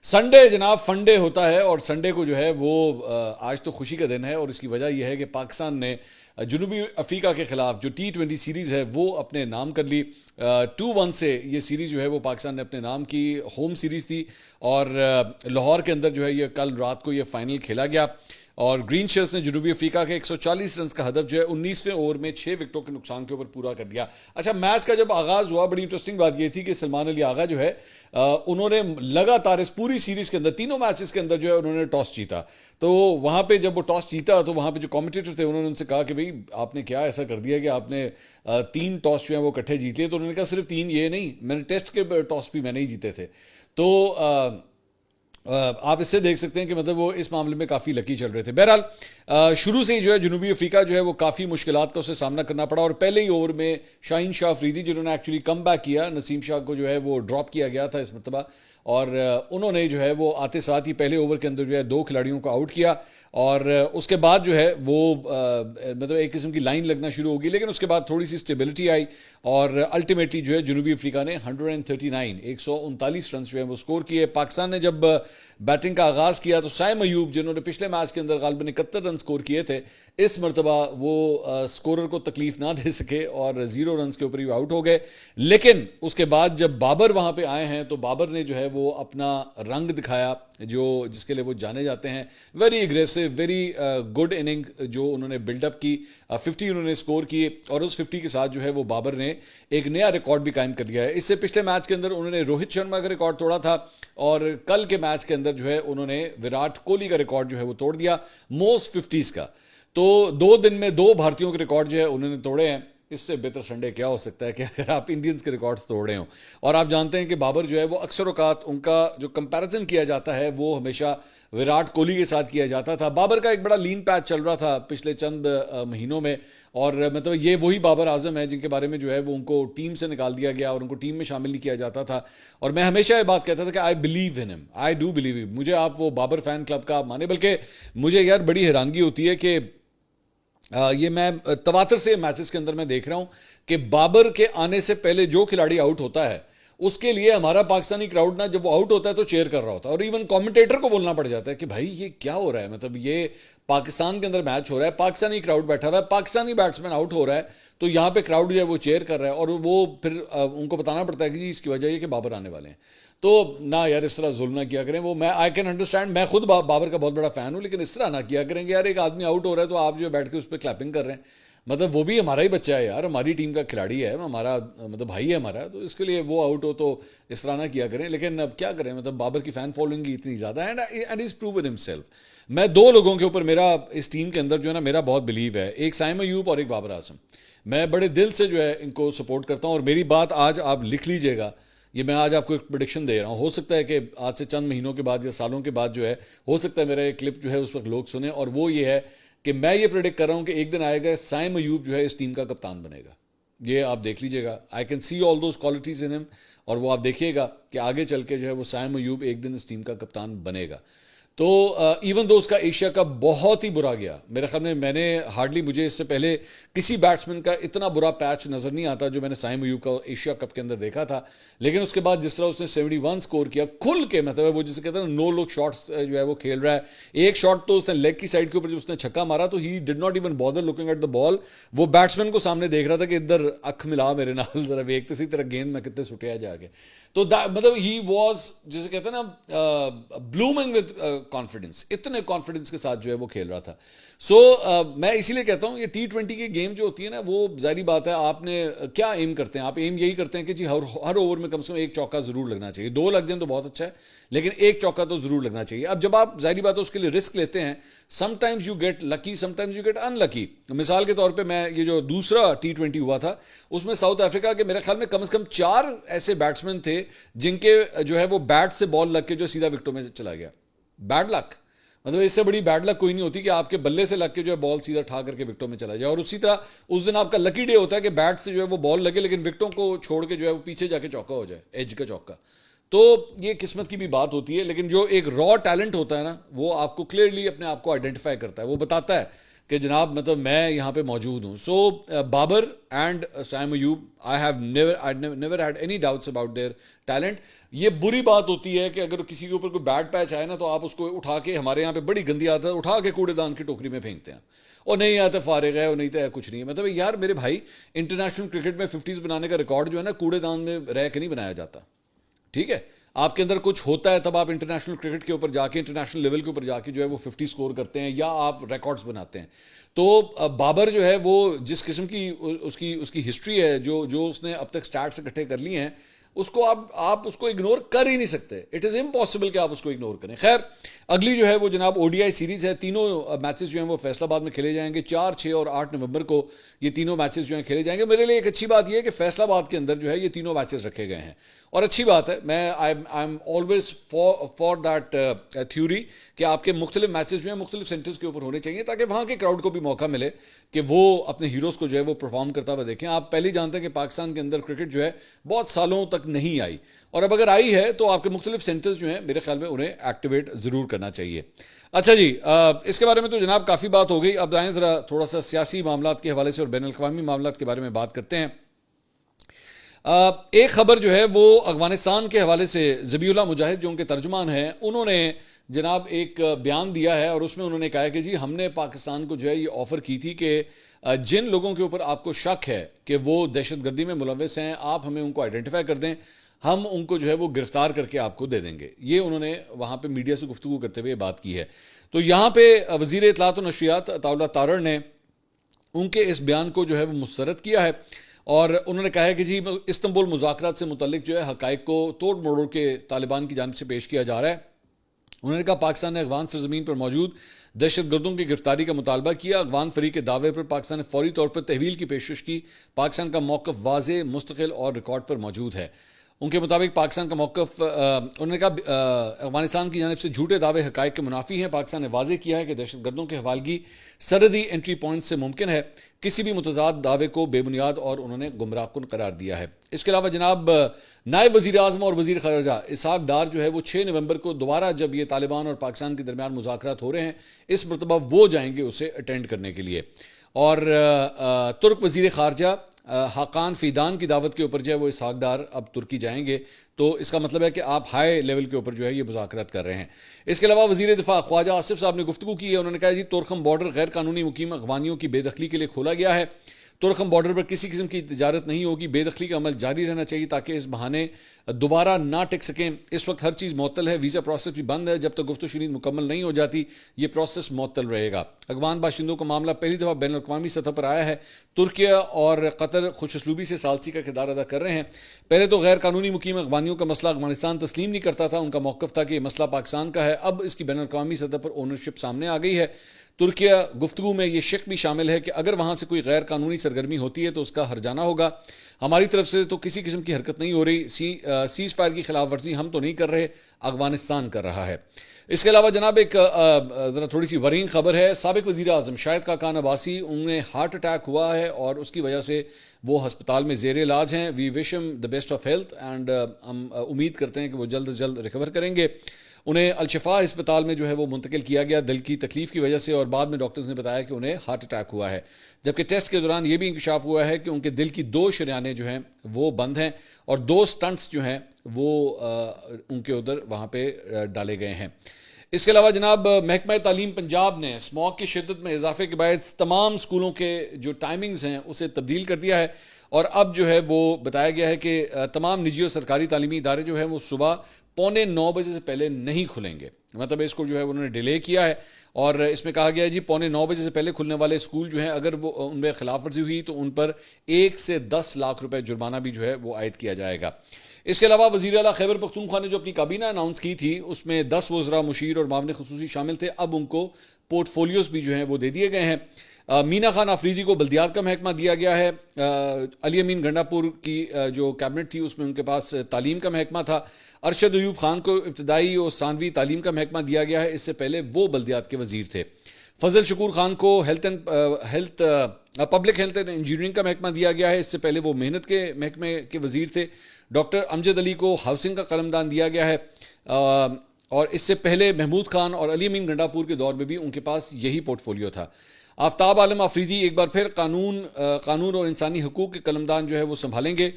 Sunday جناب فنڈے ہوتا ہے، اور سنڈے کو جو ہے وہ آج تو خوشی کا دن ہے، اور اس کی وجہ یہ ہے کہ پاکستان نے جنوبی افریقہ کے خلاف جو T20 سیریز ہے وہ اپنے نام کر لی. 2-1 سے یہ سیریز جو ہے وہ پاکستان نے اپنے نام کی. ہوم سیریز تھی، اور لاہور کے اندر جو ہے یہ کل رات کو یہ فائنل کھیلا گیا، اور گرین شرٹس نے جنوبی افریقہ کے 140 رنز کا ہدف جو ہے 19ویں اوور میں 6 وکٹوں کے نقصان کے اوپر پورا کر دیا. اچھا، میچ کا جب آغاز ہوا بڑی انٹرسٹنگ بات یہ تھی کہ سلمان علی آغا جو ہے انہوں نے لگاتار اس پوری سیریز کے اندر تینوں میچز کے اندر جو ہے انہوں نے ٹاس جیتا. تو وہاں پہ جب وہ ٹاس جیتا تو وہاں پہ جو کامنٹیٹر تھے انہوں نے ان سے کہا کہ بھئی آپ نے کیا ایسا کر دیا کہ آپ نے 3 ٹاس جو ہیں وہ اکٹھے جیت لیے. تو انہوں نے کہا صرف 3 یہ نہیں، میں نے ٹیسٹ کے ٹاس بھی میں نہیں جیتے تھے. تو آپ اس سے دیکھ سکتے ہیں کہ مطلب وہ اس معاملے میں کافی لکی چل رہے تھے. بہرحال شروع سے ہی جو ہے جنوبی افریقہ جو ہے وہ کافی مشکلات کا اسے سامنا کرنا پڑا، اور پہلے ہی اوور میں شاہین شاہ افریدی جنہوں نے ایکچولی کم بیک کیا، نسیم شاہ کو جو ہے وہ ڈراپ کیا گیا تھا اس مرتبہ، اور انہوں نے جو ہے وہ آتے ساتھ ہی پہلے اوور کے اندر جو ہے 2 کھلاڑیوں کو آؤٹ کیا، اور اس کے بعد جو ہے وہ مطلب ایک قسم کی لائن لگنا شروع ہوگی. لیکن اس کے بعد تھوڑی سی اسٹیبلٹی آئی، اور الٹیمیٹلی جو ہے جنوبی افریقہ نے 139 رنز جو ہے وہ سکور کیے. پاکستان نے جب بیٹنگ کا آغاز کیا تو سائم ایوب جنہوں نے پچھلے میچ کے اندر غالباً 71 رن سکور کیے تھے، اس مرتبہ وہ سکورر کو تکلیف نہ دے سکے اور 0 رنز کے اوپر ہی آؤٹ ہو گئے. لیکن اس کے بعد جب بابر وہاں پہ آئے ہیں تو بابر نے جو ہے وہ اپنا رنگ دکھایا، جس کے لیے وہ جانے جاتے ہیں. Very aggressive, very good inning جو انہوں نے بلڈ اپ کی. 50 انہوں نے سکور کیے، اور اس 50 کے ساتھ جو ہے وہ بابر نے ایک نیا ریکارڈ بھی قائم کر لیا ہے. اس سے پچھلے میچ کے اندر انہوں نے روہت شرما کا ریکارڈ توڑا تھا، اور کل کے میچ کے اندر جو ہے انہوں نے وراٹ کوہلی کا ریکارڈ جو ہے وہ توڑ دیا موسٹ 50s کا. تو 2 دن میں 2 بھارتیوں کے ریکارڈ جو ہے انہوں نے توڑے ہیں. اس سے بہتر سنڈے کیا ہو سکتا ہے کہ اگر آپ انڈینز کے ریکارڈز توڑ رہے ہوں. اور آپ جانتے ہیں کہ بابر جو ہے وہ اکثر اوقات ان کا جو کمپیریزن کیا جاتا ہے وہ ہمیشہ وراٹ کوہلی کے ساتھ کیا جاتا تھا. بابر کا ایک بڑا لین پیچ چل رہا تھا پچھلے چند مہینوں میں، اور مطلب یہ وہی بابر اعظم ہے جن کے بارے میں جو ہے وہ ان کو ٹیم سے نکال دیا گیا اور ان کو ٹیم میں شامل نہیں کیا جاتا تھا. اور میں ہمیشہ یہ بات کہتا تھا کہ آئی بلیو ان ہم، آئی ڈو بلیو. مجھے آپ وہ بابر فین کلب کا آپ مانے، بلکہ مجھے یار بڑی حیرانگی ہوتی ہے کہ یہ میں تواتر سے میچز کے اندر میں دیکھ رہا ہوں کہ بابر کے آنے سے پہلے جو کھلاڑی آؤٹ ہوتا ہے اس کے لیے ہمارا پاکستانی کراؤڈ نا جب وہ آؤٹ ہوتا ہے تو چیئر کر رہا ہوتا ہے، اور ایون کامنٹیٹر کو بولنا پڑ جاتا ہے کہ بھائی یہ کیا ہو رہا ہے. مطلب یہ پاکستان کے اندر میچ ہو رہا ہے، پاکستانی کراؤڈ بیٹھا ہوا ہے، پاکستانی بیٹسمین آؤٹ ہو رہا ہے، تو یہاں پہ کراؤڈ جو ہے وہ چیئر کر رہا ہے، اور وہ پھر ان کو بتانا پڑتا ہے کہ جی اس کی وجہ یہ کہ بابر آنے والے ہیں. تو نہ یار اس طرح ظلم نہ کیا کریں. وہ میں آئی کین انڈرسٹینڈ، میں خود بابر کا بہت بڑا فین ہوں، لیکن اس طرح نہ کیا کریں کہ یار ایک آدمی آؤٹ ہو رہا ہے تو آپ جو بیٹھ کے اس پہ کلیپنگ کر رہے ہیں. مطلب وہ بھی ہمارا ہی بچہ ہے یار، ہماری ٹیم کا کھلاڑی ہے، ہمارا مطلب بھائی ہے ہمارا، تو اس کے لیے وہ آؤٹ ہو تو اس طرح نہ کیا کریں. لیکن اب کیا کریں، مطلب بابر کی فین فالوئنگ اتنی زیادہ ہے، اینڈ از پروون ہمسیلف. میں 2 لوگوں کے اوپر میرا اس ٹیم کے اندر جو ہے نا میرا بہت بلیو ہے، ایک سائم ایوب اور ایک بابر اعظم. میں بڑے دل سے جو ہے ان کو سپورٹ کرتا ہوں، اور میری بات آج آپ لکھ لیجئے گا. یہ میں آج آپ کو ایک پریڈکشن دے رہا ہوں. ہو سکتا ہے کہ آج سے چند مہینوں کے بعد یا سالوں کے بعد جو ہے ہو سکتا ہے میرا ایک کلپ جو ہے اس وقت لوگ سنیں، اور وہ یہ ہے کہ میں یہ پریڈکٹ کر رہا ہوں کہ ایک دن آئے گا سائم ایوب جو ہے اس ٹیم کا کپتان بنے گا. یہ آپ دیکھ لیجئے گا. I can see all those qualities in him, اور وہ آپ دیکھیے گا کہ آگے چل کے جو ہے وہ سائم ایوب ایک دن اس ٹیم کا کپتان بنے گا. تو ایون دو اس کا ایشیا کپ بہت ہی برا گیا، میرے خیال میں نے ہارڈلی مجھے اس سے پہلے کسی بیٹسمین کا اتنا برا پیچ نظر نہیں آتا جو میں نے سائم ایوب کا ایشیا کپ کے اندر دیکھا تھا. لیکن اس کے بعد جس طرح اس نے 71 سکور کیا کھل کے، مطلب وہ جسے کہتے ہیں نو لک شاٹس جو ہے وہ کھیل رہا ہے. ایک شاٹ تو اس نے لیگ کی سائڈ کے اوپر جب اس نے چھکا مارا تو he did not even bother looking at the ball. وہ بیٹسمین کو سامنے دیکھ رہا تھا کہ ادھر اکھ ملا میرے نال ذرا ویکھتے سی تیرا گیند میں کتنے سٹیا جا کے. تو مطلب ہی واز جسے کہتے ہیں نا بلومنگ وتھ کانفیڈنس، اتنے کانفیڈنس کے ساتھ جو ہے وہ کھیل رہا تھا. سو میں اسی لیے کہتا ہوں یہ T20 کی گیم جو ہوتی ہے نا وہ ظاہری بات ہے آپ نے کیا ایم کرتے ہیں، آپ ایم یہی کرتے ہیں کہ جی ہر اوور میں کم سے کم ایک چوکا ضرور لگنا چاہیے. 2 لگ جائیں تو بہت اچھا ہے، لیکن ایک چوکا تو ضرور لگنا چاہیے. اب جب آپ ظاہری بات ہے اس کے لیے رسک لیتے ہیں، sometimes you get lucky, sometimes you get unlucky. مثال کے طور پہ میں یہ جو دوسرا T20 ہوا تھا اس میں ساؤتھ افریقہ کے میرے خیال میں کم سے کم 4 ایسے بیٹسمین تھے جن کے جو ہے وہ بیٹ سے بال لگ کے جو سیدھا وکٹوں میں چلا گیا. بیڈ لک، مطلب اس سے بڑی بیڈ لک کوئی نہیں ہوتی کہ آپ کے بلے سے لگ کے جو ہے بال سیدھا ٹھا کر کے وکٹوں میں چلا جائے. اور اسی طرح اس دن آپ کا لکی ڈے ہوتا ہے کہ بیٹ سے جو ہے وہ بال لگے لیکن وکٹوں کو چھوڑ کے جو ہے وہ پیچھے جا کے چوکا ہو جائے، ایج کا چوکا. تو یہ قسمت کی بھی بات ہوتی ہے، لیکن جو ایک را ٹیلنٹ ہوتا ہے نا وہ آپ کو کلیئرلی اپنے آپ کو آئیڈینٹیفائی کرتا ہے. وہ بتاتا ہے کہ جناب مطلب میں یہاں پہ موجود ہوں. So Babar and Saim Ayub I never had any doubts about their talent. یہ بری بات ہوتی ہے کہ اگر کسی کے اوپر کوئی بیڈ پیچ آئے نا تو آپ اس کو اٹھا کے, ہمارے یہاں پہ بڑی گندی عادت ہے, اٹھا کے کوڑے دان کی ٹوکری میں پھینکتے ہیں, اور نہیں آتا فارغ ہے, اور نہیں تو کچھ نہیں ہے. مطلب یار میرے بھائی, انٹرنیشنل کرکٹ میں 50s بنانے کا ریکارڈ جو ہے نا کوڑے دان میں رہ کے نہیں بنایا جاتا. ٹھیک ہے, آپ کے اندر کچھ ہوتا ہے تب آپ انٹرنیشنل کرکٹ کے اوپر جا کے, انٹرنیشنل لیول کے اوپر جا کے جو ہے وہ 50 سکور کرتے ہیں یا آپ ریکارڈز بناتے ہیں. تو بابر جو ہے وہ جس قسم کی اس کی ہسٹری ہے, جو اس نے اب تک سٹیٹس اکٹھے کر لی ہیں, اس کو آپ اس کو اگنور کر ہی نہیں سکتے. اٹ از امپاسبل کہ آپ اس کو اگنور کریں. خیر, اگلی جو ہے وہ جناب او ڈی آئی سیریز ہے. تینوں میچز جو ہیں وہ فیصل آباد میں کھیلے جائیں گے. 4, 6 اور 8 نومبر کو یہ تینوں میچز جو ہیں کھیلے جائیں گے. میرے لیے ایک اچھی بات یہ ہے کہ فیصل آباد کے اندر جو ہے یہ تینوں میچز رکھے گئے ہیں, اور اچھی بات ہے. میں I am always for that theory کہ آپ کے مختلف میچز جو ہیں مختلف سینٹرز کے اوپر ہونے چاہیے, تاکہ وہاں کے کراؤڈ کو بھی موقع ملے کہ وہ اپنے ہیروز کو جو ہے وہ پرفارم کرتا ہوا دیکھیں. آپ پہلے جانتے ہیں کہ پاکستان کے اندر کرکٹ جو ہے بہت سالوں تک نہیں آئی, اور اب اگر آئی ہے تو آپ کے مختلف سینٹرز جو ہیں میرے خیال میں انہیں ایکٹیویٹ ضرور کرنا چاہیے. اچھا جی, اس کے بارے میں تو جناب کافی بات ہو گئی. اب آئیں ذرا تھوڑا سا سیاسی معاملات کے حوالے سے اور بین الاقوامی معاملات کے بارے میں بات کرتے ہیں. ایک خبر جو ہے وہ افغانستان کے حوالے سے ذبیح اللہ مجاہد جو ان کے ترجمان ہیں, انہوں نے جناب ایک بیان دیا ہے, اور اس میں انہوں نے کہا کہ جی ہم نے پاکستان کو جو ہے یہ آفر کی تھی کہ جن لوگوں کے اوپر آپ کو شک ہے کہ وہ دہشت گردی میں ملوث ہیں, آپ ہمیں ان کو آئیڈینٹیفائی کر دیں, ہم ان کو جو ہے وہ گرفتار کر کے آپ کو دے دیں گے. یہ انہوں نے وہاں پہ میڈیا سے گفتگو کرتے ہوئے بات کی ہے. تو یہاں پہ وزیر اطلاعات و نشریات عطاء اللہ تارڑ نے ان کے اس بیان کو جو ہے وہ مسترد کیا ہے, اور انہوں نے کہا ہے کہ جی استنبول مذاکرات سے متعلق جو ہے حقائق کو توڑ مروڑ کے طالبان کی جانب سے پیش کیا جا رہا ہے. انہوں نے کہا پاکستان نے افغان سرزمین پر موجود دہشت گردوں کی گرفتاری کا مطالبہ کیا. افغان فریق کے دعوے پر پاکستان نے فوری طور پر تحویل کی پیشکش کی. پاکستان کا موقف واضح, مستقل اور ریکارڈ پر موجود ہے. ان کے مطابق پاکستان کا موقف, انہوں نے کہا افغانستان کی جانب سے جھوٹے دعوے حقائق کے منافی ہیں. پاکستان نے واضح کیا ہے کہ دہشت گردوں کے حوالگی سرحدی انٹری پوائنٹ سے ممکن ہے. کسی بھی متضاد دعوے کو بے بنیاد اور انہوں نے گمراہ کن قرار دیا ہے. اس کے علاوہ جناب نائب وزیر اعظم اور وزیر خارجہ اسحاق ڈار جو ہے وہ 6 نومبر کو دوبارہ جب یہ طالبان اور پاکستان کے درمیان مذاکرات ہو رہے ہیں, اس مرتبہ وہ جائیں گے اسے اٹینڈ کرنے کے لیے. اور ترک وزیر خارجہ حاقان فیدان کی دعوت کے اوپر جو ہے وہ اسحاق ڈار اب ترکی جائیں گے. تو اس کا مطلب ہے کہ آپ ہائی لیول کے اوپر جو ہے یہ مذاکرات کر رہے ہیں. اس کے علاوہ وزیر دفاع خواجہ آصف صاحب نے گفتگو کی ہے. انہوں نے کہا جی تورخم بارڈر غیر قانونی مقیم افغانیوں کی بے دخلی کے لیے کھولا گیا ہے. تورخم بارڈر پر کسی قسم کی تجارت نہیں ہوگی. بے دخلی کا عمل جاری رہنا چاہیے تاکہ اس بہانے دوبارہ نہ ٹک سکیں. اس وقت ہر چیز معطل ہے, ویزا پروسیس بھی بند ہے. جب تک گفت و شنید مکمل نہیں ہو جاتی یہ پروسیس معطل رہے گا. افغان باشندوں کا معاملہ پہلی دفعہ بین الاقوامی سطح پر آیا ہے. ترکیہ اور قطر خوش اسلوبی سے ثالثی کا کردار ادا کر رہے ہیں. پہلے تو غیر قانونی مقیم افغانیوں کا مسئلہ افغانستان تسلیم نہیں کرتا تھا. ان کا موقف تھا کہ یہ مسئلہ پاکستان کا ہے. اب اس کی بین الاقوامی سطح پر اونرشپ سامنے آ گئی ہے. ترکیہ گفتگو میں یہ شک بھی شامل ہے کہ اگر وہاں سے کوئی غیر قانونی سرگرمی ہوتی ہے تو اس کا ہرجانہ ہوگا. ہماری طرف سے تو کسی قسم کی حرکت نہیں ہو رہی. سیز فائر کی خلاف ورزی ہم تو نہیں کر رہے, افغانستان کر رہا ہے. اس کے علاوہ جناب ایک ذرا تھوڑی سی ورینگ خبر ہے. سابق وزیر اعظم شاہد خاقان عباسی, انہیں ہارٹ اٹیک ہوا ہے اور اس کی وجہ سے وہ ہسپتال میں زیر علاج ہیں. وی وش ہم the best of health and ہم امید کرتے ہیں کہ وہ جلد از جلد ریکور کریں گے. انہیں الشفا ہسپتال میں جو ہے وہ منتقل کیا گیا دل کی تکلیف کی وجہ سے, اور بعد میں ڈاکٹرز نے بتایا کہ انہیں ہارٹ اٹیک ہوا ہے. جبکہ ٹیسٹ کے دوران یہ بھی انکشاف ہوا ہے کہ ان کے دل کی 2 شریانیں جو ہیں وہ بند ہیں اور 2 سٹنٹس جو ہیں وہ ان کے ادھر وہاں پہ ڈالے گئے ہیں. اس کے علاوہ جناب محکمہ تعلیم پنجاب نے اسموگ کی شدت میں اضافے کے باعث تمام اسکولوں کے جو ٹائمنگز ہیں اسے تبدیل کر دیا ہے, اور اب جو ہے وہ بتایا گیا ہے کہ تمام نجی اور سرکاری تعلیمی ادارے جو ہیں وہ صبح 8:45 بجے سے پہلے نہیں کھلیں گے. مطلب اس کو جو ہے انہوں نے ڈیلے کیا ہے, اور اس میں کہا گیا ہے جی 9:15 بجے سے پہلے کھلنے والے اسکول جو ہیں اگر وہ ان میں خلاف ورزی ہوئی تو ان پر 1 سے 10 لاکھ روپے جرمانہ بھی جو ہے وہ عائد کیا جائے گا. اس کے علاوہ وزیر اعلیٰ خیبر پختونخوا نے جو اپنی کابینہ اناؤنس کی تھی اس میں 10 وزراء, مشیر اور معاون خصوصی شامل تھے. اب ان کو پورٹ فولیوز بھی جو ہیں وہ دے دیے گئے ہیں. مینا خان آفریدی کو بلدیات کا محکمہ دیا گیا ہے. علی امین گنڈا پور کی جو کیبنٹ تھی اس میں ان کے پاس تعلیم کا محکمہ تھا. ارشد ایوب خان کو ابتدائی اور ثانوی تعلیم کا محکمہ دیا گیا ہے, اس سے پہلے وہ بلدیات کے وزیر تھے. فضل شکور خان کو پبلک ہیلتھ اینڈ انجینئرنگ کا محکمہ دیا گیا ہے, اس سے پہلے وہ محنت کے محکمے کے وزیر تھے. ڈاکٹر امجد علی کو ہاؤسنگ کا قلمدان دیا گیا ہے, اور اس سے پہلے محمود خان اور علی امین گنڈا پور کے دور میں بھی ان کے پاس یہی پورٹ فولیو تھا. آفتاب عالم آفریدی ایک بار پھر قانون اور انسانی حقوق کے قلمدان جو ہے وہ سنبھالیں گے.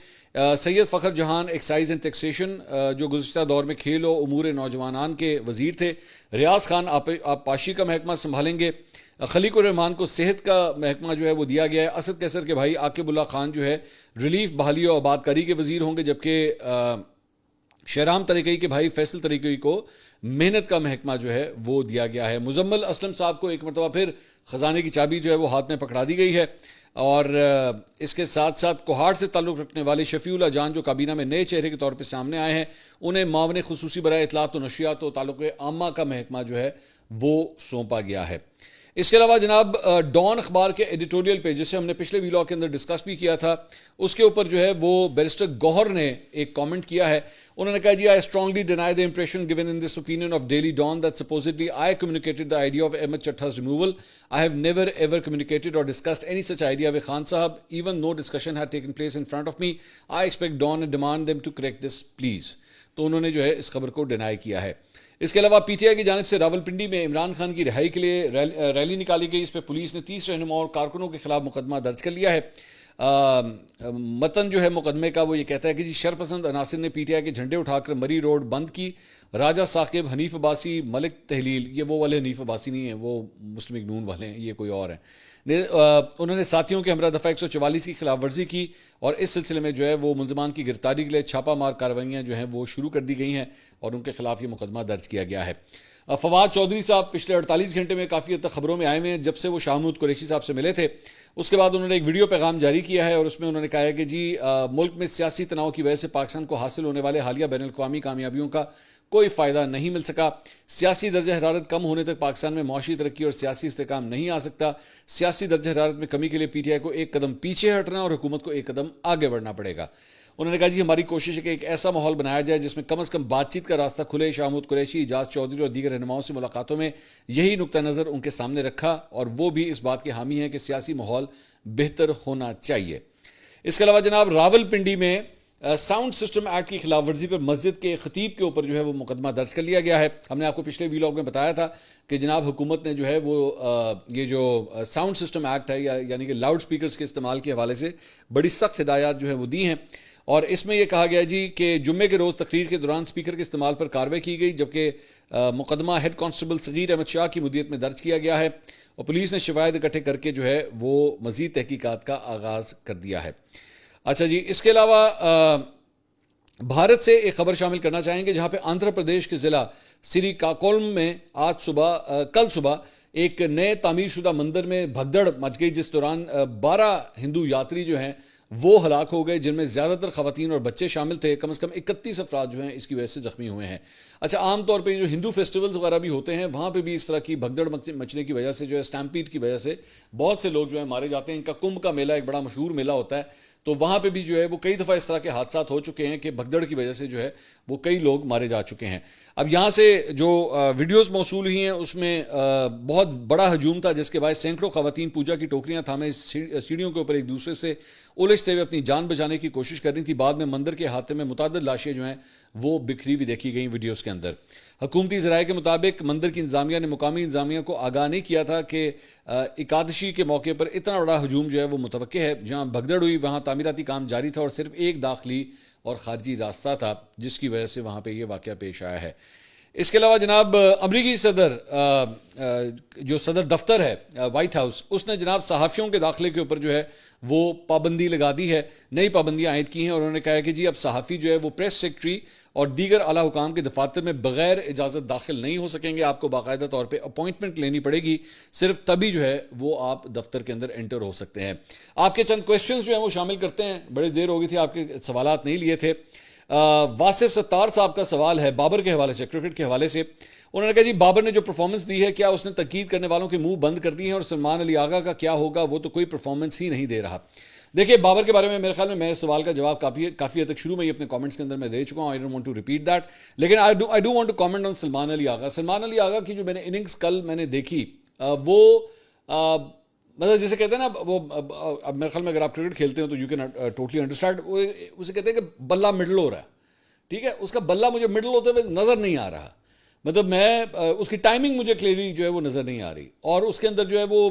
سید فخر جہان ایکسائز اینڈ ٹیکسیشن جو گزشتہ دور میں کھیل و امور نوجوانان کے وزیر تھے. ریاض خان آبپاشی کا محکمہ سنبھالیں گے. خلیق الرحمان کو صحت کا محکمہ جو ہے وہ دیا گیا ہے. اسد کیسر کے بھائی عاقب اللہ خان جو ہے ریلیف بحالی و آبادکاری کے وزیر ہوں گے, جبکہ شہرام طریقی کے بھائی فیصل طریقی کو محنت کا محکمہ جو ہے وہ دیا گیا ہے. مزمل اسلم صاحب کو ایک مرتبہ پھر خزانے کی چابی جو ہے وہ ہاتھ میں پکڑا دی گئی ہے. اور اس کے ساتھ ساتھ کوہاڑ سے تعلق رکھنے والے شفیع اللہ جان جو کابینہ میں نئے چہرے کے طور پہ سامنے آئے ہیں, انہیں معاون خصوصی برائے اطلاعات و نشریات و تعلق عامہ کا محکمہ جو ہے وہ سونپا گیا ہے. اس کے علاوہ جناب ڈان اخبار کے ایڈیٹوریل پہ, جسے ہم نے پچھلے ویلاگ کے اندر ڈسکس بھی کیا تھا, اس کے اوپر جو ہے وہ بیرسٹر گوہر نے ایک کامنٹ کیا ہے. انہوں نے کہا جی I strongly deny the impression given in this opinion of Daily Dawn that supposedly I communicated the idea of Ahmed Chattha's removal. I have never ever communicated or discussed any such idea with Khan Sahab. Even no discussion had taken place in front of me. I expect Dawn and demand them to correct this please. تو انہوں نے جو ہے اس خبر کو deny کیا ہے. اس کے علاوہ پی ٹی آئی کی جانب سے راولپنڈی میں عمران خان کی رہائی کے لیے ریلی نکالی گئی. اس پہ پولیس نے 30 رہنما اور کارکنوں کے خلاف مقدمہ درج کر لیا ہے. متن جو ہے مقدمے کا وہ یہ کہتا ہے کہ جی شرپسند عناصر نے پی ٹی آئی کے جھنڈے اٹھا کر مری روڈ بند کی. راجہ ثاقب, حنیف عباسی, ملک تحلیل, یہ وہ والے حنیف عباسی نہیں ہیں, وہ مسلم لیگ نون والے ہیں, یہ کوئی اور ہیں. انہوں نے ساتھیوں کے ہمراہ دفعہ 144 کی خلاف ورزی کی اور اس سلسلے میں جو ہے وہ ملزمان کی گرفتاری کے لیے چھاپہ مار کارروائیاں جو ہیں وہ شروع کر دی گئی ہیں اور ان کے خلاف یہ مقدمہ درج کیا گیا ہے. فواد چودھری صاحب پچھلے 48 گھنٹے میں کافی حد تک خبروں میں آئے ہوئے ہیں. جب سے وہ شاہ محمود قریشی صاحب سے ملے تھے اس کے بعد انہوں نے ایک ویڈیو پیغام جاری کیا ہے اور اس میں انہوں نے کہا ہے کہ جی ملک میں سیاسی تناؤ کی وجہ سے پاکستان کو حاصل ہونے والے حالیہ بین الاقوامی کامیابیوں کا کوئی فائدہ نہیں مل سکا. سیاسی درجہ حرارت کم ہونے تک پاکستان میں معاشی ترقی اور سیاسی استحکام نہیں آ سکتا. سیاسی درجہ حرارت میں کمی کے لیے پی ٹی آئی کو ایک قدم پیچھے ہٹنا اور حکومت کو ایک قدم آگے بڑھنا پڑے گا. انہوں نے کہا جی ہماری کوشش ہے کہ ایک ایسا ماحول بنایا جائے جس میں کم از کم بات چیت کا راستہ کھلے. شاہ محمود قریشی, اعجاز چودھری اور دیگر رہنماؤں سے ملاقاتوں میں یہی نقطہ نظر ان کے سامنے رکھا اور وہ بھی اس بات کے حامی ہیں کہ سیاسی ماحول بہتر ہونا چاہیے. اس کے علاوہ جناب راولپنڈی میں ساؤنڈ سسٹم ایکٹ کی خلاف ورزی پر مسجد کے خطیب کے اوپر جو ہے وہ مقدمہ درج کر لیا گیا ہے. ہم نے آپ کو پچھلے ویلاگ میں بتایا تھا کہ جناب حکومت نے جو ہے وہ یہ جو ساؤنڈ سسٹم ایکٹ ہے یعنی کہ لاؤڈ سپیکرز کے استعمال کے حوالے سے بڑی سخت ہدایات جو ہے وہ دی ہیں اور اس میں یہ کہا گیا جی کہ جمعے کے روز تقریر کے دوران سپیکر کے استعمال پر کارروائی کی گئی, جبکہ مقدمہ ہیڈ کانسٹیبل صغیر احمد شاہ کی مدیریت میں درج کیا گیا ہے اور پولیس نے شواہد اکٹھے کر کے جو ہے وہ مزید تحقیقات کا آغاز کر دیا ہے. اچھا جی, اس کے علاوہ بھارت سے ایک خبر شامل کرنا چاہیں گے جہاں پہ آندھرا پردیش کے ضلع سری کاکولم میں کل صبح ایک نئے تعمیر شدہ مندر میں بھگدڑ مچ گئی جس دوران 12 ہندو یاتری جو ہیں وہ ہلاک ہو گئے, جن میں زیادہ تر خواتین اور بچے شامل تھے. کم از کم 31 افراد جو ہیں اس کی وجہ سے زخمی ہوئے ہیں. اچھا, عام طور پہ جو ہندو فیسٹیولز وغیرہ بھی ہوتے ہیں وہاں پہ بھی اس طرح کی بھگدڑ مچنے کی وجہ سے جو ہے اسٹیمپیڈ کی وجہ سے بہت سے لوگ جو ہیں مارے جاتے ہیں. ان کا کمبھ کا میلہ ایک بڑا مشہور میلہ ہوتا ہے, تو وہاں پہ بھی جو ہے وہ کئی دفعہ اس طرح کے حادثات ہو چکے ہیں کہ بھگدڑ کی وجہ سے جو ہے وہ کئی لوگ مارے جا چکے ہیں. اب یہاں سے جو ویڈیوز موصول ہوئی ہیں اس میں بہت بڑا ہجوم تھا جس کے باعث سینکڑوں خواتین پوجا کی ٹوکریاں تھامے سیڑھیوں کے اوپر ایک دوسرے سے الجھتے ہوئے اپنی جان بچانے کی کوشش کر رہی تھی. بعد میں مندر کے احاطے میں متعدد لاشیں جو ہیں وہ بکھری ہوئی دیکھی گئیں ویڈیوز کے اندر. حکومتی ذرائع کے مطابق مندر کی انتظامیہ نے مقامی انتظامیہ کو آگاہ نہیں کیا تھا کہ اکادشی کے موقع پر اتنا بڑا ہجوم جو ہے وہ متوقع ہے. جہاں بھگدڑ ہوئی وہاں تعمیراتی کام جاری تھا اور صرف ایک داخلی اور خارجی راستہ تھا جس کی وجہ سے وہاں پہ یہ واقعہ پیش آیا ہے. اس کے علاوہ جناب امریکی جو صدر دفتر ہے وائٹ ہاؤس, اس نے جناب صحافیوں کے داخلے کے اوپر جو ہے وہ پابندی لگا دی ہے, نئی پابندیاں عائد کی ہیں اور انہوں نے کہا ہے کہ جی اب صحافی جو ہے وہ پریس سیکرٹری اور دیگر اعلیٰ حکام کے دفاتر میں بغیر اجازت داخل نہیں ہو سکیں گے. آپ کو باقاعدہ طور پہ اپوائنٹمنٹ لینی پڑے گی, صرف تبھی جو ہے وہ آپ دفتر کے اندر انٹر ہو سکتے ہیں. آپ کے چند کویسچنز جو ہیں وہ شامل کرتے ہیں, بڑی دیر ہو گئی تھی آپ کے سوالات نہیں لیے تھے. واصف ستار صاحب کا سوال ہے بابر کے حوالے سے, کرکٹ کے حوالے سے. انہوں نے کہا جی بابر نے جو پرفارمنس دی ہے کیا اس نے تنقید کرنے والوں کے منہ بند کر دی ہیں, اور سلمان علی آغا کا کیا ہوگا, وہ تو کوئی پرفارمنس ہی نہیں دے رہا. دیکھیے بابر کے بارے میں میرے خیال میں اس سوال کا جواب کافی حد تک شروع میں ہی اپنے کامنٹس کے اندر میں دے چکا ہوں. I don't want to repeat that. لیکن I do want to comment on Salman Ali آغا. سلمان علی آغا کی جو میں نے اننگز کل میں نے دیکھی وہ مطلب جسے کہتے ہیں نا وہ, اب میرے خیال میں اگر آپ کرکٹ کھیلتے ہو تو یو کین ٹوٹلی انڈرسٹینڈ, اسے کہتے ہیں کہ بلہ مڈل ہو رہا ہے, ٹھیک ہے, اس کا بلہ مجھے مڈل ہوتے ہوئے نظر نہیں آ رہا. مطلب میں اس کی ٹائمنگ مجھے کلیئرلی جو ہے وہ نظر نہیں آ رہی, اور اس کے اندر جو ہے وہ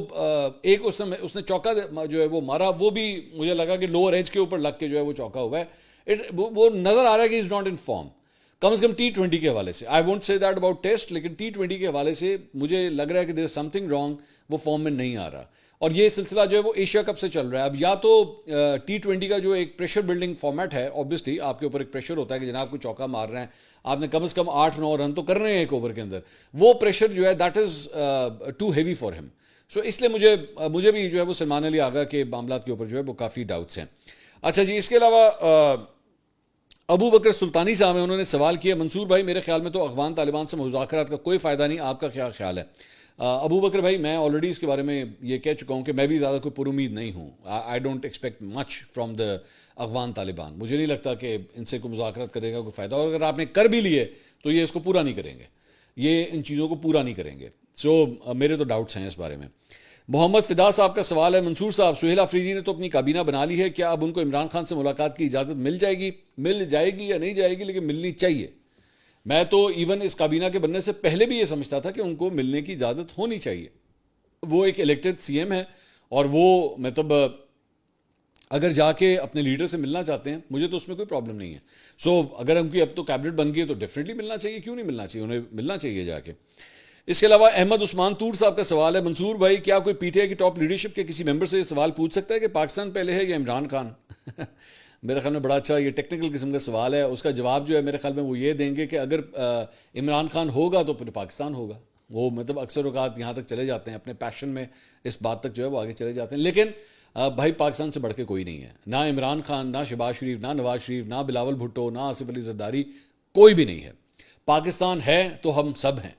ایک اس نے چوکا جو ہے وہ مارا, وہ بھی مجھے لگا کہ لوور ایج کے اوپر لگ کے جو ہے وہ چوکا ہوا ہے, وہ نظر آ رہا ہے کہ is not in form, come is come T20 کے حوالے سے. I won't say that about test, لیکن T20 کے حوالے سے مجھے لگ رہا ہے کہ دیر از سم تھنگ رانگ, وہ فارم میں نہیں آ رہا. اور یہ سلسلہ جو ہے وہ ایشیا کپ سے چل رہا ہے. اب یا تو T20 کا جو ایک پریشر بلڈنگ فارمیٹ ہے, اوبیسلی آپ کے اوپر ایک پریشر ہوتا ہے کہ جناب کو چوکا مار رہے ہیں, آپ نے کم از کم 8-9 رن تو کرنے ہیں ایک اوور کے اندر, وہ پریشر جو ہے that is too heavy for ہم. سو اس لیے مجھے بھی جو ہے وہ سلمان علی آغا کے معاملات کے اوپر جو ہے وہ کافی ڈاؤٹس ہیں. اچھا جی, اس کے علاوہ ابو بکر سلطانی صاحب ہیں, انہوں نے سوال کیا, منصور بھائی میرے خیال میں تو افغان طالبان سے مذاکرات کا کوئی فائدہ نہیں, آپ کا کیا خیال ہے؟ ابو بکر بھائی, میں آلریڈی اس کے بارے میں یہ کہہ چکا ہوں کہ میں بھی زیادہ کوئی پر امید نہیں ہوں. I don't expect much from the Afghan Taliban. مجھے نہیں لگتا کہ ان سے کوئی مذاکرات کرے گا کوئی فائدہ, اور اگر آپ نے کر بھی لیے تو یہ اس کو پورا نہیں کریں گے, یہ ان چیزوں کو پورا نہیں کریں گے. سو میرے تو ڈاؤٹس ہیں اس بارے میں. محمد فدا صاحب کا سوال ہے, منصور صاحب سہیل آفریدی نے تو اپنی کابینہ بنا لی ہے, کیا اب ان کو عمران خان سے ملاقات کی اجازت مل جائے گی یا نہیں جائے گی, لیکن ملنی چاہیے. میں تو ایون اس کابینہ کے بننے سے پہلے بھی یہ سمجھتا تھا کہ ان کو ملنے کی اجازت ہونی چاہیے. وہ ایک الیکٹڈ سی ایم ہے, اور وہ مطلب اگر جا کے اپنے لیڈر سے ملنا چاہتے ہیں, مجھے تو اس میں کوئی پرابلم نہیں ہے. سو اگر ان کی اب تو کیبنٹ بن گئی ہے تو ڈیفینیٹلی ملنا چاہیے, کیوں نہیں ملنا چاہیے, انہیں ملنا چاہیے جا کے. اس کے علاوہ احمد عثمان تور صاحب کا سوال ہے, منصور بھائی کیا کوئی پی ٹی آئی کی ٹاپ لیڈرشپ کے کسی ممبر سے یہ سوال پوچھ سکتا ہے کہ پاکستان پہلے ہے یا عمران خان؟ میرے خیال میں بڑا اچھا یہ ٹیکنیکل قسم کا سوال ہے. اس کا جواب جو ہے میرے خیال میں وہ یہ دیں گے کہ اگر عمران خان ہوگا تو پھر پاکستان ہوگا. وہ مطلب اکثر اوقات یہاں تک چلے جاتے ہیں, اپنے پیشن میں اس بات تک جو ہے وہ آگے چلے جاتے ہیں. لیکن بھائی پاکستان سے بڑھ کے کوئی نہیں ہے, نہ عمران خان, نہ شہباز شریف, نہ نواز شریف, نہ بلاول بھٹو, نہ آصف علی زرداری, کوئی بھی نہیں ہے. پاکستان ہے تو ہم سب ہیں,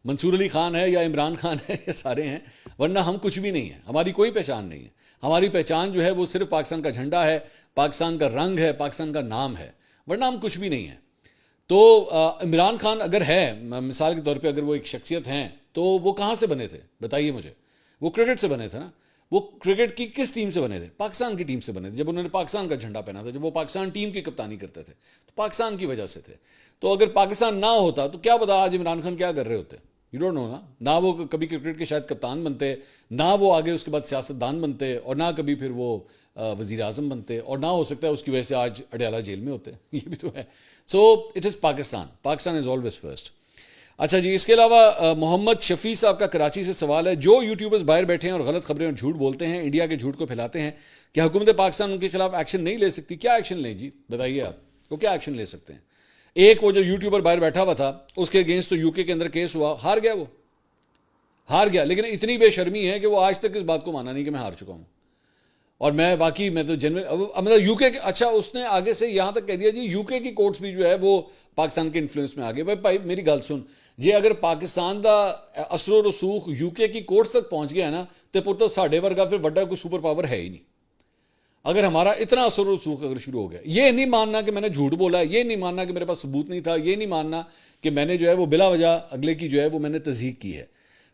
منصور علی خان ہے یا عمران خان ہے یا سارے ہیں, ورنہ ہم کچھ بھی نہیں ہیں. ہماری کوئی پہچان نہیں ہے. ہماری پہچان جو ہے وہ صرف پاکستان کا جھنڈا ہے, پاکستان کا رنگ ہے, پاکستان کا نام ہے, ورنہ ہم کچھ بھی نہیں ہیں. تو عمران خان اگر ہے, مثال کے طور پہ اگر وہ ایک شخصیت ہیں, تو وہ کہاں سے بنے تھے بتائیے مجھے؟ وہ کرکٹ سے بنے تھے نا. وہ کرکٹ کی کس ٹیم سے بنے تھے؟ پاکستان کی ٹیم سے بنے تھے. جب انہوں نے پاکستان کا جھنڈا پہنا تھا, جب وہ پاکستان ٹیم کی کپتانی کرتے تھے, تو پاکستان کی وجہ سے تھے. تو اگر پاکستان نہ ہوتا تو کیا پتا آج عمران خان کیا کر رہے ہوتے؟ یو ڈونٹ نو نا. نہ وہ کبھی کرکٹ کے شاید کپتان بنتے, نہ وہ آگے اس کے بعد سیاست دان بنتے, اور نہ کبھی پھر وہ وزیر اعظم بنتے, اور نہ ہو سکتا ہے اس کی وجہ سے آج اڈیالہ جیل میں ہوتے. یہ بھی تو ہے. So it is Pakistan, Pakistan is always first. اچھا جی, اس کے علاوہ محمد شفیع صاحب کا کراچی سے سوال ہے, جو یوٹیوبرز باہر بیٹھے ہیں اور غلط خبریں اور جھوٹ بولتے ہیں, انڈیا کے جھوٹ کو پھیلاتے ہیں, کیا حکومت پاکستان ان کے خلاف ایکشن نہیں لے سکتی؟ کیا ایکشن لیں جی, بتائیے آپ, وہ کیا ایکشن لے سکتے ہیں؟ ایک وہ جو یوٹیوبر باہر بیٹھا ہوا تھا, اس کے اگینسٹ تو UK کے اندر کیس ہوا, ہار گیا, وہ ہار گیا. لیکن اتنی بے شرمی ہے کہ وہ آج تک اس بات کو مانا نہیں کہ میں ہار چکا ہوں. اور میں باقی میں تو مطلب UK کے, اچھا اس نے آگے سے یہاں تک کہہ دیا جی UK کی کورٹس بھی جو ہے وہ پاکستان کے انفلوئنس میں آ گئے. بھائی میری گل سن جی, اگر پاکستان دا اثر و رسوخ UK کی کورٹس تک پہنچ گیا ہے نا, تو پھر تو ساڈے ورگا پھر بڑا کوئی سپر پاور ہے ہی نہیں. اگر ہمارا اتنا اثر و رسوخ اگر شروع ہو گیا, یہ نہیں ماننا کہ میں نے جھوٹ بولا, یہ نہیں ماننا کہ میرے پاس ثبوت نہیں تھا, یہ نہیں ماننا کہ میں نے جو ہے وہ بلا وجہ اگلے کی جو ہے وہ میں نے تصدیق کی ہے.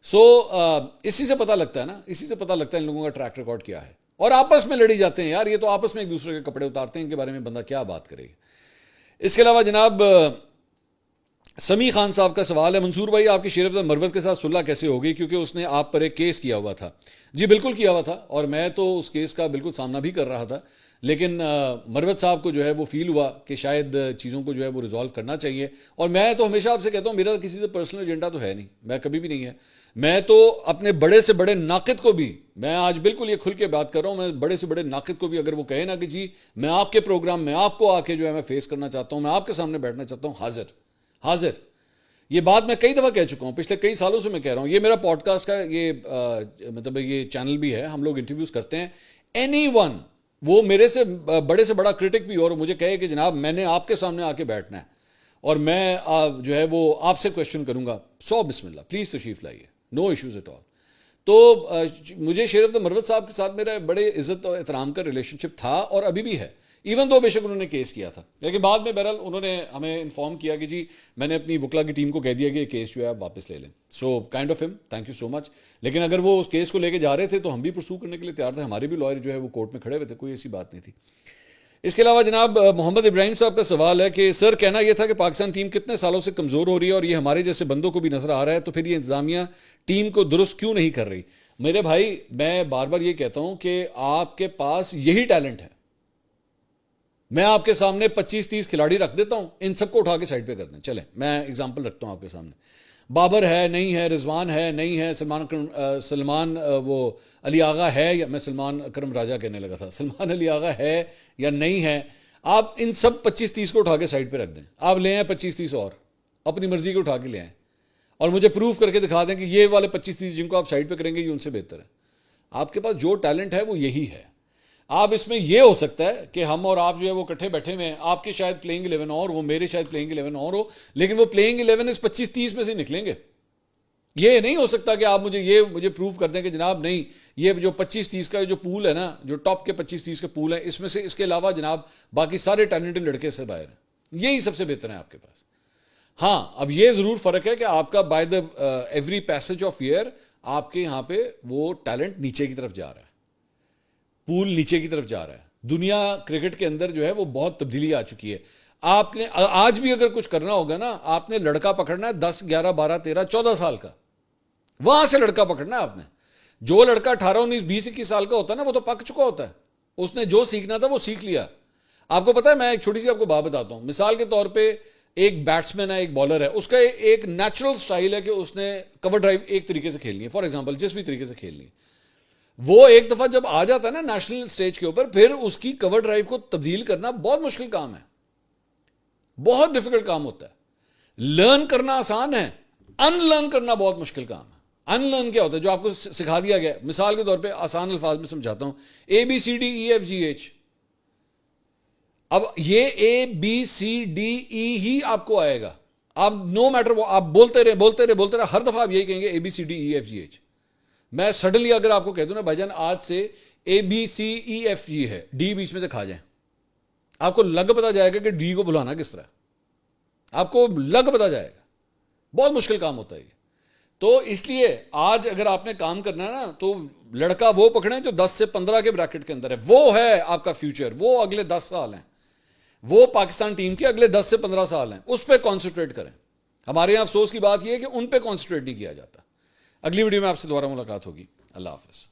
سو اسی سے پتہ لگتا ہے نا, اسی سے پتہ لگتا ہے ان لوگوں کا ٹریک ریکارڈ کیا ہے. اور آپس میں لڑی جاتے ہیں یار, یہ تو آپس میں ایک دوسرے کے کپڑے اتارتے ہیں, ان کے بارے میں بندہ کیا بات کرے گا. اس کے علاوہ جناب سمی خان صاحب کا سوال ہے, منصور بھائی آپ کی شیر افضل مروت کے ساتھ صلح کیسے ہو گئی, کیونکہ اس نے آپ پر ایک کیس کیا ہوا تھا؟ جی بالکل کیا ہوا تھا, اور میں تو اس کیس کا بالکل سامنا بھی کر رہا تھا, لیکن مروت صاحب کو جو ہے وہ فیل ہوا کہ شاید چیزوں کو جو ہے وہ ریزالو کرنا چاہیے. اور میں تو ہمیشہ آپ سے کہتا ہوں, میرا کسی سے پرسنل ایجنڈا تو ہے نہیں, میں کبھی بھی نہیں ہے. میں تو اپنے بڑے سے بڑے ناقد کو بھی, میں آج بالکل یہ کھل کے بات کر رہا ہوں, میں بڑے سے بڑے ناقد کو بھی اگر وہ کہے نا کہ جی میں آپ کے پروگرام میں آپ کو آ کے جو ہے میں فیس کرنا چاہتا ہوں, میں آپ کے سامنے بیٹھنا چاہتا ہوں, حاضر. یہ بات میں کئی دفعہ کہہ چکا ہوں, پچھلے کئی سالوں سے میں کہہ رہا ہوں. یہ میرا پوڈ کاسٹ کا یہ مطلب یہ چینل بھی ہے, ہم لوگ انٹرویوز کرتے ہیں. اینی ون, وہ میرے سے بڑے سے بڑا کرٹک بھی اور مجھے کہے کہ جناب میں نے آپ کے سامنے آ کے بیٹھنا ہے اور میں جو ہے وہ آپ سے کویشچن کروں گا, بسم اللہ پلیز تشریف لائیے, نو ایشوز ایٹ آل. تو مجھے شیر افضل مروت صاحب کے ساتھ میرا بڑے عزت اور احترام کا ریلیشن شپ تھا, اور ابھی بھی ہے, ایون تو بے شک انہوں نے کیس کیا تھا. لیکن بعد میں بہرحال انہوں نے ہمیں انفارم کیا کہ جی میں نے اپنی وکلا کی ٹیم کو کہہ دیا کہ یہ کیس جو ہے آپ واپس لے لیں. سو کائنڈ آف ہم, تھینک یو سو مچ. لیکن اگر وہ اس کیس کو لے کے جا رہے تھے تو ہم بھی پرسو کرنے کے لیے تیار تھے, ہمارے بھی لائر جو ہے وہ کورٹ میں کھڑے ہوئے تھے, کوئی ایسی بات نہیں تھی. اس کے علاوہ جناب محمد ابراہیم صاحب کا سوال ہے کہ سر کہنا یہ تھا کہ پاکستان ٹیم کتنے سالوں سے کمزور ہو رہی ہے اور یہ ہمارے جیسے بندوں کو بھی نظر آ رہا ہے، تو پھر یہ انتظامیہ ٹیم کو درست کیوں نہیں کر رہی؟ میرے بھائی میں بار بار یہ کہتا ہوں کہ آپ کے پاس یہی ٹیلنٹ ہے. میں آپ کے سامنے 25-30 کھلاڑی رکھ دیتا ہوں، ان سب کو اٹھا کے سائڈ پہ کر دیں. چلیں میں اگزامپل رکھتا ہوں آپ کے سامنے. بابر ہے نہیں ہے، رضوان ہے نہیں ہے، سلمان وہ علی آغا ہے، یا میں سلمان اکرم راجہ کہنے لگا تھا، سلمان علی آغا ہے یا نہیں ہے. آپ ان سب 25-30 کو اٹھا کے سائڈ پہ رکھ دیں. آپ لے آئیں 25-30 اور اپنی مرضی کو اٹھا کے لے آئیں اور مجھے پروف کر کے دکھا دیں کہ یہ والے 25-30 جن کو آپ سائڈ پہ کریں گے یہ ان سے بہتر ہے. آپ کے پاس جو ٹیلنٹ ہے وہ یہی ہے. آپ اس میں یہ ہو سکتا ہے کہ ہم اور آپ جو ہے وہ کٹھے بیٹھے ہوئے ہیں، آپ کے شاید پلینگ 11 اور وہ میرے شاید پلینگ 11 اور ہو، لیکن وہ پلینگ 11 اس 25-30 میں سے نکلیں گے. یہ نہیں ہو سکتا کہ آپ مجھے پروف کر دیں کہ جناب نہیں، یہ جو 25-30 کا جو پول ہے نا، جو ٹاپ کے 25-30 کے پول ہیں، اس میں سے اس کے علاوہ جناب باقی سارے ٹیلنٹڈ لڑکے سے باہر ہیں. یہی سب سے بہتر ہیں آپ کے پاس. ہاں اب یہ ضرور فرق ہے کہ آپ کا by the every passage of year آپ کے یہاں پہ وہ ٹیلنٹ نیچے کی طرف جا رہا ہے، پول نیچے کی طرف جا رہا ہے. دنیا کرکٹ کے اندر جو ہے وہ بہت تبدیلی آ چکی ہے. آپ نے آج بھی اگر کچھ کرنا ہوگا نا، آپ نے لڑکا پکڑنا ہے 10 11 12 13 14 سال کا، وہاں سے لڑکا پکڑنا ہے آپ نے. جو لڑکا 18 19 20 21 سال کا ہوتا ہے نا، وہ تو پک چکا ہوتا ہے، اس نے جو سیکھنا تھا وہ سیکھ لیا. آپ کو پتا ہے، میں ایک چھوٹی سی آپ کو بات بتاتا ہوں. مثال کے طور پہ ایک بیٹسمین ہے، ایک بالر ہے، اس کا ایک نیچرل سٹائل ہے کہ اس نے کور ڈرائیو ایک طریقے سے کھیلنی ہے، فار ایگزامپل جس بھی طریقے سے کھیلنی ہے. وہ ایک دفعہ جب آ جاتا ہے نا نیشنل سٹیج کے اوپر، پھر اس کی کور ڈرائیو کو تبدیل کرنا بہت مشکل کام ہے، بہت ڈیفیکلٹ کام ہوتا ہے. لرن کرنا آسان ہے، ان لرن کرنا بہت مشکل کام ہے. ان لرن کیا ہوتا ہے؟ جو آپ کو سکھا دیا گیا. مثال کے طور پہ آسان الفاظ میں سمجھاتا ہوں، ABCDEFGH. اب یہ ABCDE ہی آپ کو آئے گا. آپ نو میٹر وہ آپ بولتے رہے ہر دفعہ آپ یہی کہیں گے ABCDEFGH. میں سڈنلی اگر آپ کو کہہ دوں نا بھائی جان آج سے ABCEFG ہے، ڈی بیچ میں سے کھا جائیں، آپ کو لگ پتا جائے گا کہ ڈی کو بلانا کس طرح، آپ کو لگ پتا جائے گا. بہت مشکل کام ہوتا ہے یہ. تو اس لیے آج اگر آپ نے کام کرنا ہے نا، تو لڑکا وہ پکڑیں جو 10 سے 15 کے بریکٹ کے اندر ہے. وہ ہے آپ کا فیوچر، وہ اگلے 10 سال ہیں، وہ پاکستان ٹیم کے اگلے 10 سے 15 سال ہیں. اس پہ کانسنٹریٹ کریں. ہمارے یہاں افسوس کی بات یہ ہے کہ ان پہ کانسنٹریٹ نہیں کیا جاتا. اگلی ویڈیو میں آپ سے دوبارہ ملاقات ہوگی. اللہ حافظ.